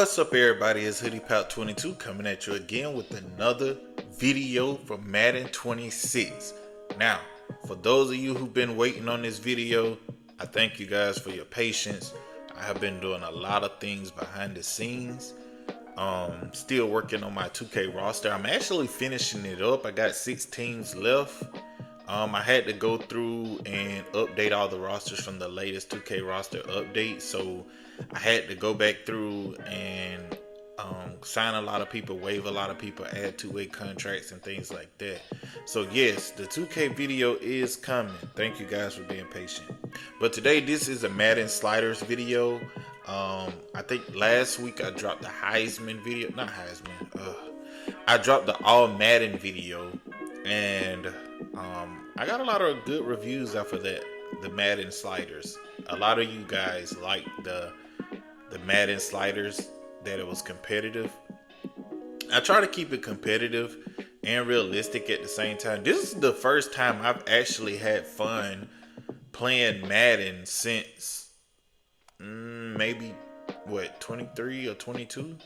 What's up, everybody? It's HoodiePal22 coming at you again with another video from Madden 26. Now, for those of you who've been waiting on this video, I thank you guys for your patience. I have been doing a lot of things behind the scenes. Still working on my 2K roster. I'm actually finishing it up. I got 6 teams left. I had to go through and update all the rosters from the latest 2K roster update. So I had to go back through and sign a lot of people, waive a lot of people, add two-way contracts and things like that. So yes, the 2K video is coming. Thank you guys for being patient. But today, this is a Madden sliders video. I think last week I dropped the Heisman video. Not Heisman. I dropped the All Madden video. And I got a lot of good reviews after that, the Madden sliders. A lot of you guys like the Madden sliders, that it was competitive. I try to keep it competitive and realistic at the same time. This is the first time I've actually had fun playing Madden since maybe 23 or 22.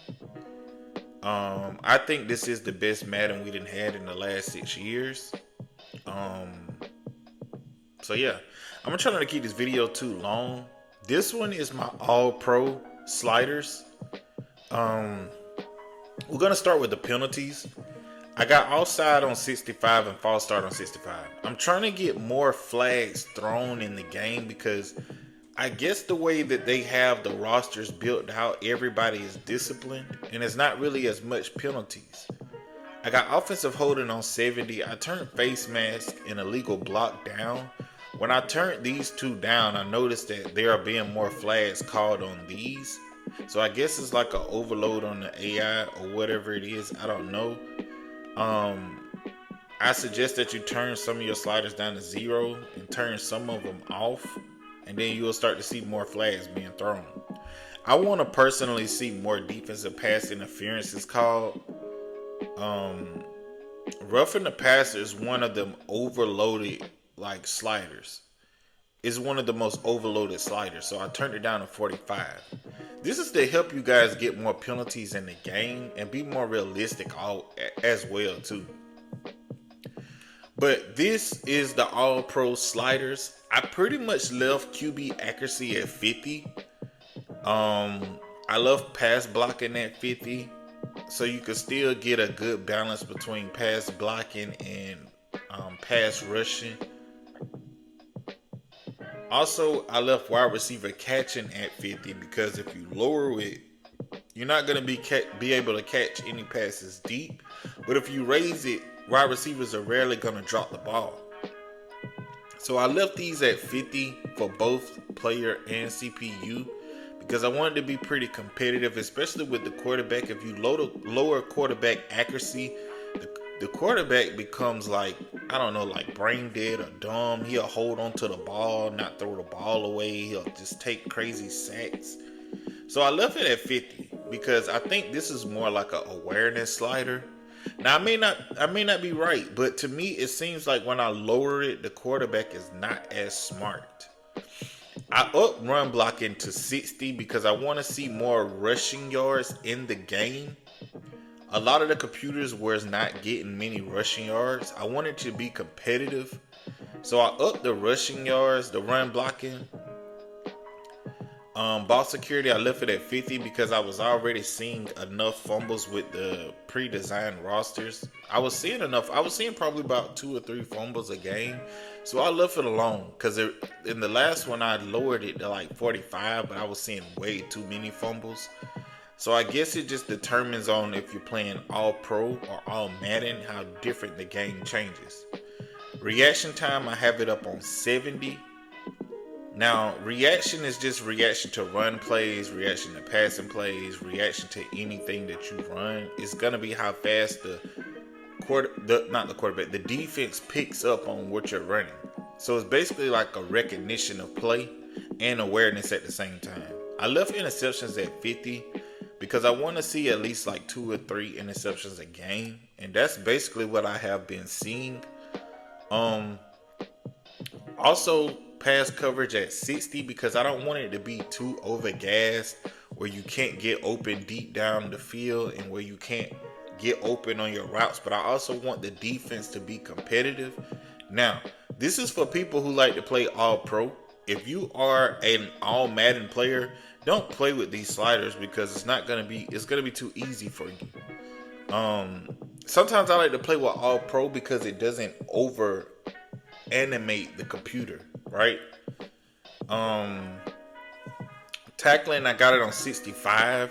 I think this is the best Madden we done had in the last 6 years. So yeah, I'm gonna try not to keep this video too long. This one is my all pro sliders. We're gonna start with the penalties. I got offside on 65 and false start on 65. I'm trying to get more flags thrown in the game because I guess the way that they have the rosters built out, everybody is disciplined and it's not really as much penalties. I got offensive holding on 70. I turned face mask and illegal block down. When I turned these two down, I noticed that there are being more flags called on these. So I guess it's like an overload on the AI or whatever it is. I don't know. I suggest that you turn some of your sliders down to 0 and turn some of them off. And then you'll start to see more flags being thrown. I want to personally see more defensive pass interferences called. Roughing the passer is one of them overloaded like sliders. It's one of the most overloaded sliders. So I turned it down to 45. This is to help you guys get more penalties in the game and be more realistic as well too. But this is the all pro sliders. I pretty much left QB accuracy at 50. I love pass blocking at 50. So you can still get a good balance between pass blocking and pass rushing. Also, I left wide receiver catching at 50 because if you lower it, you're not going to be able to catch any passes deep. But if you raise it, wide receivers are rarely going to drop the ball. So I left these at 50 for both player and CPU because I wanted to be pretty competitive, especially with the quarterback. If you lower quarterback accuracy, the quarterback becomes like, I don't know, like brain dead or dumb. He'll hold on to the ball, not throw the ball away. He'll just take crazy sacks. So I left it at 50 because I think this is more like an awareness slider. Now I may not be right, but to me it seems like when I lower it, the quarterback is not as smart. I up run blocking to 60 because I want to see more rushing yards in the game. A lot of the computers was not getting many rushing yards. I wanted to be competitive, so I upped the rushing yards, the run blocking. Ball security, I left it at 50 because I was already seeing enough fumbles with the pre-designed rosters. I was seeing probably about 2 or 3 fumbles a game. So I left it alone because in the last one I lowered it to like 45, but I was seeing way too many fumbles. So I guess it just determines on if you're playing all pro or all Madden, how different the game changes. Reaction time, I have it up on 70. Now, reaction is just reaction to run plays, reaction to passing plays, reaction to anything that you run. It's gonna be how fast the defense picks up on what you're running. So it's basically like a recognition of play and awareness at the same time. I left interceptions at 50 because I want to see at least like 2 or 3 interceptions a game, and that's basically what I have been seeing. Also, pass coverage at 60 because I don't want it to be too overgassed where you can't get open deep down the field and where you can't get open on your routes, but I also want the defense to be competitive. Now, this is for people who like to play all pro. If you are an all Madden player, don't play with these sliders because it's gonna be too easy for you. Sometimes I like to play with all pro because it doesn't over animate the computer, right? Tackling, I got it on 65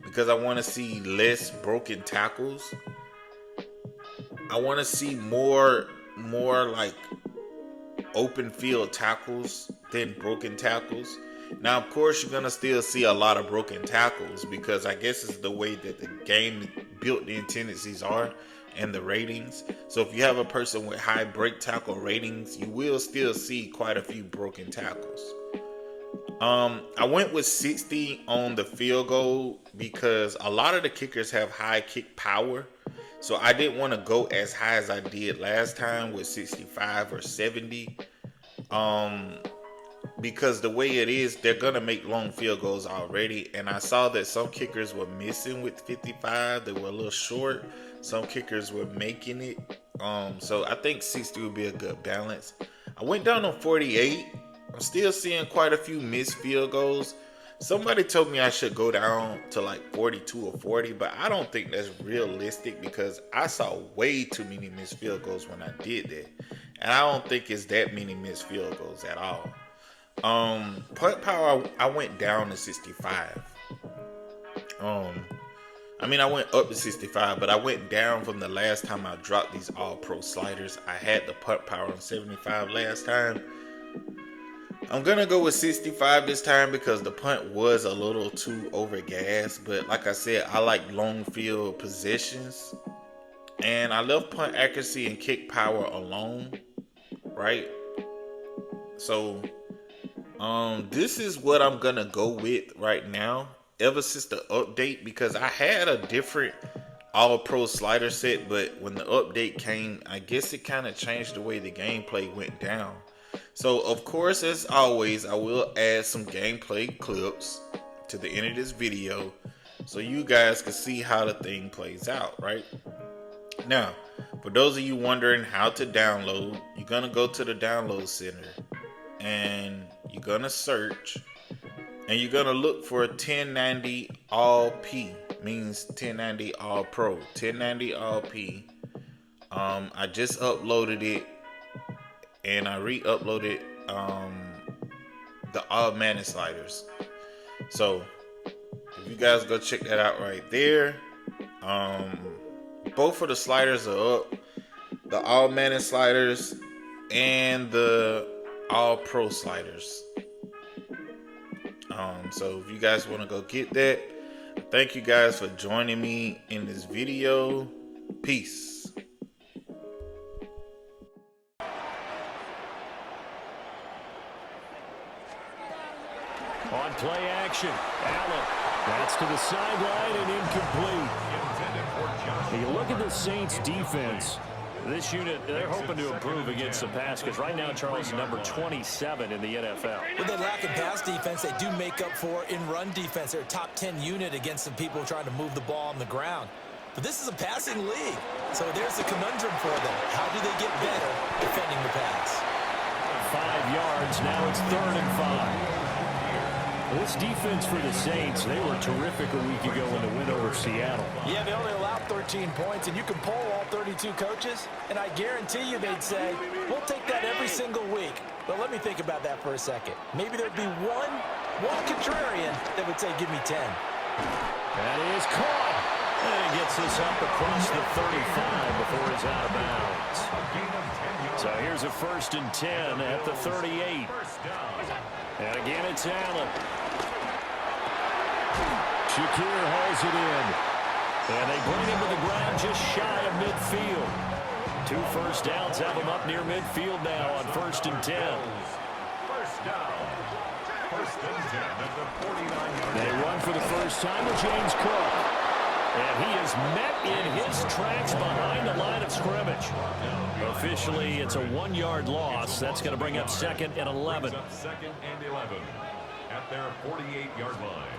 because I want to see less broken tackles. I want to see more like open field tackles than broken tackles. Now, of course, you're gonna still see a lot of broken tackles because I guess it's the way that the game built-in tendencies are and the ratings. So if you have a person with high break tackle ratings, you will still see quite a few broken tackles. I went with 60 on the field goal because a lot of the kickers have high kick power. So I didn't want to go as high as I did last time with 65 or 70. Because the way it is, they're going to make long field goals already. And I saw that some kickers were missing with 55. They were a little short. Some kickers were making it. So I think 60 would be a good balance. I went down on 48. I'm still seeing quite a few missed field goals. Somebody told me I should go down to like 42 or 40, but I don't think that's realistic because I saw way too many missed field goals when I did that. And I don't think it's that many missed field goals at all. Punt power, I went down to 65. I went up to 65, but I went down from the last time I dropped these all-pro sliders. I had the punt power on 75 last time. I'm going to go with 65 this time because the punt was a little too over gas. But like I said, I like long field possessions. And I love punt accuracy and kick power alone, right? So, this is what I'm going to go with right now. Ever since the update, because I had a different all-pro slider set. But when the update came, I guess it kind of changed the way the gameplay went down. So, of course, as always, I will add some gameplay clips to the end of this video so you guys can see how the thing plays out, right? Now, for those of you wondering how to download, you're going to go to the download center and you're going to search and you're going to look for 1090 All P, means 1090 All Pro, 1090 All P. I just uploaded it. And I re-uploaded the all Madden sliders. So if you guys go check that out right there. Both of the sliders are up. The all Madden sliders and the all pro sliders. So if you guys want to go get that, thank you guys for joining me in this video. Peace. On play action, Allen. That's to the sideline and incomplete. You look at the Saints defense. This unit, they're hoping to improve against the pass because right now Charles is number 27 in the NFL. With the lack of pass defense, they do make up for in run defense. They're a top 10 unit against some people trying to move the ball on the ground. But this is a passing league, so there's the conundrum for them. How do they get better defending the pass? 5 yards, now it's 3rd and 5. This defense for the Saints, they were terrific a week ago in the win over Seattle. Yeah, they only allowed 13 points, and you can poll all 32 coaches, and I guarantee you they'd say, we'll take that every single week. But let me think about that for a second. Maybe there'd be one contrarian that would say, give me 10. That is caught. And he gets this up across the 35 before he's out of bounds. So here's a 1st and 10 at the 38. And again, it's Allen. Shakir hauls it in. And they bring him to the ground just shy of midfield. 2 first downs have him up near midfield now on 1st and 10. First down. 1st and 10 at the 49-yard line. They run for the first time with James Cook. And he is met in his tracks behind the line of scrimmage. Officially, it's a 1-yard loss. That's going to bring up 2nd and 11. 2nd and 11 at their 48-yard line.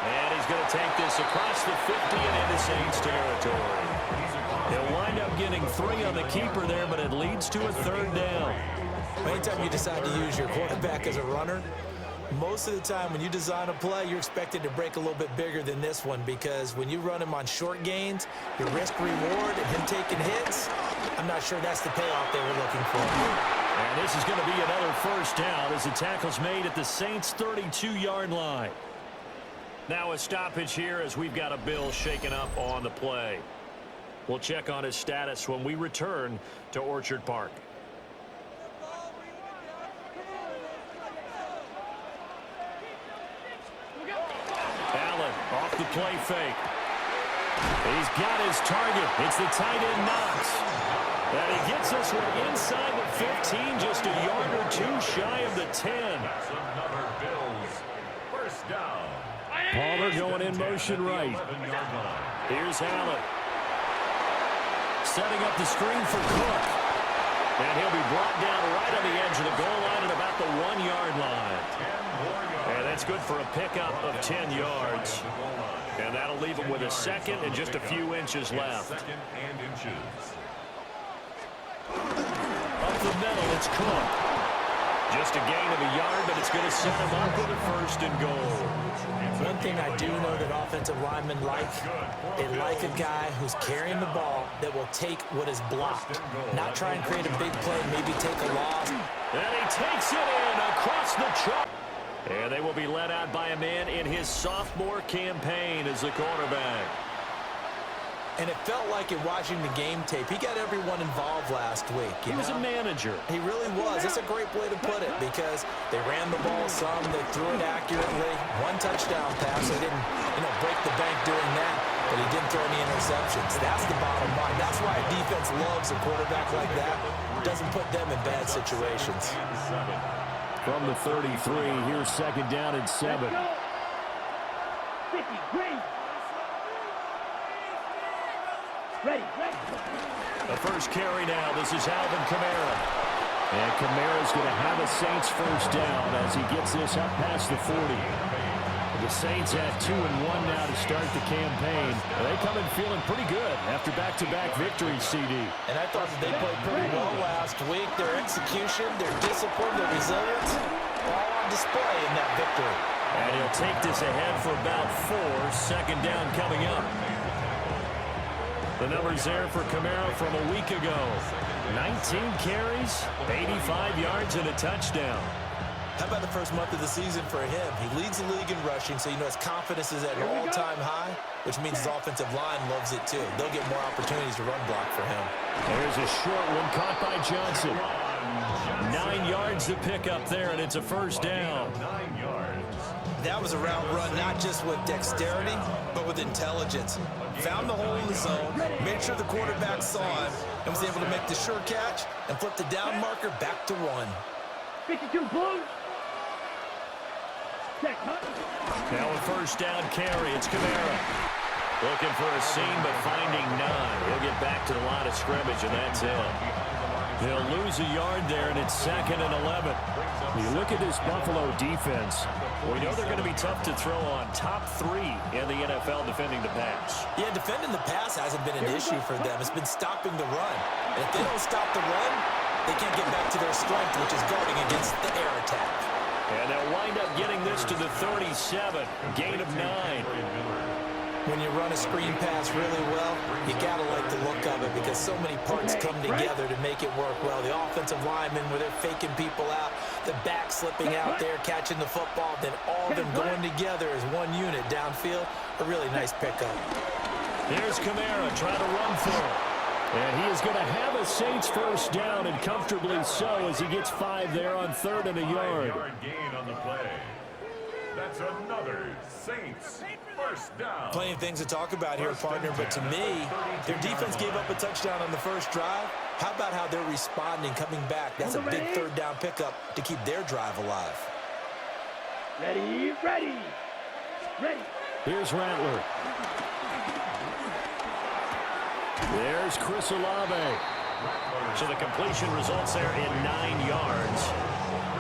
And he's going to take this across the 50 and into Saints territory. He'll wind up getting 3 on the keeper there, but it leads to a 3rd down. Anytime you decide to use your quarterback as a runner, most of the time when you design a play, you're expected to break a little bit bigger than this one, because when you run him on short gains, your risk-reward and him taking hits, I'm not sure that's the payoff they were looking for. And this is going to be another 1st down as the tackle's made at the Saints' 32-yard line. Now a stoppage here as we've got a Bill shaken up on the play. We'll check on his status when we return to Orchard Park. Allen off the play fake. He's got his target. It's the tight end Knox. And he gets this one inside the 15, just a yard or 2 shy of the 10. That's another Bills 1st down. Palmer going in motion right. Here's Allen. Setting up the screen for Cook. And he'll be brought down right on the edge of the goal line at about the 1-yard line. And that's good for a pickup of 10 yards. And that'll leave him with a 2nd and just a few inches left. Second and inches. Up the middle, it's Cook. Just a gain of a yard, but it's going to set him up with a 1st and goal. One thing I do know that offensive linemen like, they like a guy who's carrying the ball that will take what is blocked. Not try and create a big play, maybe take a loss. And he takes it in across the chalk. And they will be led out by a man in his sophomore campaign as the quarterback. And it felt like in watching the game tape, he got everyone involved last week. He was a manager. He really was. That's a great way to put it, because they ran the ball some, they threw it accurately. 1 touchdown pass. They didn't, break the bank doing that, but he didn't throw any interceptions. That's the bottom line. That's why a defense loves a quarterback like that. Doesn't put them in bad situations. From the 33, here's 2nd down and 7. Ready. The first carry now. This is Alvin Kamara. And Kamara's going to have a Saints 1st down as he gets this up past the 40. The Saints have 2-1 now to start the campaign. They come in feeling pretty good after back-to-back victories, CD. And I thought that they played pretty well last week. Their execution, their discipline, their resilience, all on display in that victory. And he'll take this ahead for about 4. 2nd down coming up. The numbers there for Kamara from a week ago. 19 carries, 85 yards, and a touchdown. How about the first month of the season for him? He leads the league in rushing, so his confidence is at an all-time high, which means his offensive line loves it too. They'll get more opportunities to run block for him. There's a short one caught by Johnson. 9 yards to pick up there, and it's a 1st down. 9 yards. That was a route run not just with dexterity, but with intelligence. Found the hole in the zone, made sure the quarterback saw him, and was able to make the sure catch and flip the down marker back to 1. 52 blue. Now a 1st down carry. It's Kamara. Looking for a seam, but finding none. He'll get back to the line of scrimmage, and that's it. They'll lose a yard there, and it's 2nd and 11. You look at this Buffalo defense. We know they're going to be tough to throw on. Top 3 in the NFL defending the pass. Yeah, defending the pass hasn't been an issue for them. It's been stopping the run. And if they don't stop the run, they can't get back to their strength, which is guarding against the air attack. And they'll wind up getting this to the 37. Gain of 9. When you run a screen pass really well, you got to like the look of it, because so many parts come together to make it work well. The offensive linemen, where they're faking people out, the back slipping out there, catching the football, then all of them going together as one unit downfield. A really nice pickup. There's Kamara trying to run for it. And he is going to have a Saints 1st down, and comfortably so, as he gets 5 there on 3rd and a yard. 5-yard gain on the play. That's another Saints 1st down. Plenty of things to talk about here, partner, but to me, their defense gave up a touchdown on the first drive. How about how they're responding, coming back? That's a big 3rd down pickup to keep their drive alive. Ready. Here's Rattler. There's Chris Olave. So the completion results there in 9 yards.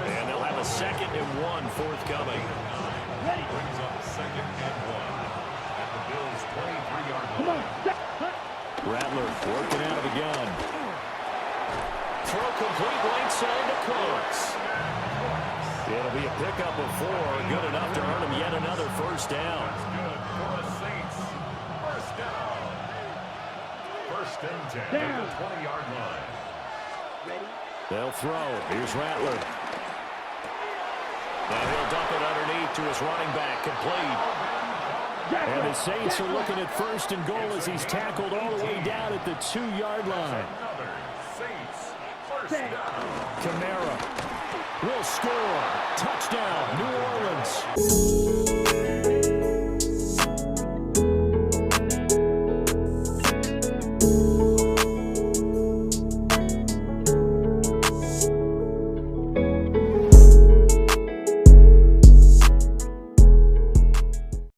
And they'll have a a 2nd and 1 forthcoming. Ready. Brings up 2nd and 1 at the Bills' 23-yard line. Come on. Rattler working out of the gun. Throw complete right side to Cooks. It'll be a pickup of 4, good enough to earn him yet another first down. That's good for the Saints. First down. 1st and 10 at the 20-yard line. Ready. They'll throw. Here's Rattler. And he'll dump it underneath to his running back, complete. And the Saints are looking at 1st and goal as he's tackled all the way down at the 2-yard line. Another Saints first down. Kamara will score. Touchdown, New Orleans.